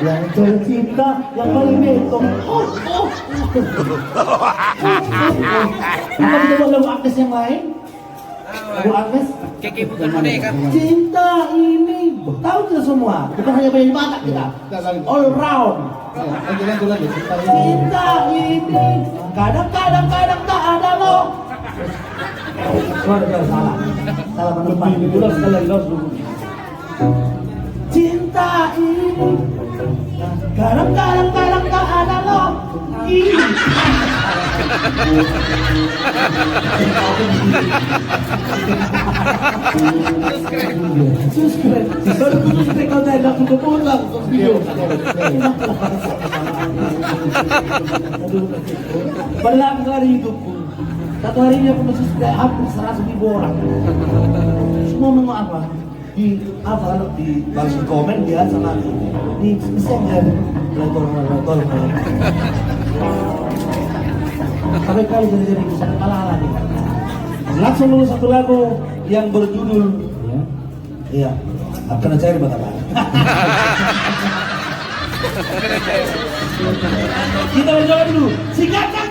yang tercinta, yang paling betong. Bukan coba lagu Agnes yang lain? Lagu Agnes? Kiki bukan boneka. Cinta ini, tahu kita semua, bukan hanya penyanyi Batak kita, all round. Cinta ini, kadang-kadang tak ada lo. Salah menempat. Ulang sekali lagi, cinta ini, kadang-kadang tak ada lo. Subscribe. Baru subscribe kau dah nak pulang video. Belang kali hidupku. Satu hari ini aku subscribe hampir 100.000 orang. Semua ngomong apa? Di balas komen dia sama di share letor. Sampai kali jadi bisa kepala nih. Langsung dulu satu lagu yang berjudul iya akan cair batapan. Kita mencoba dulu singkatkan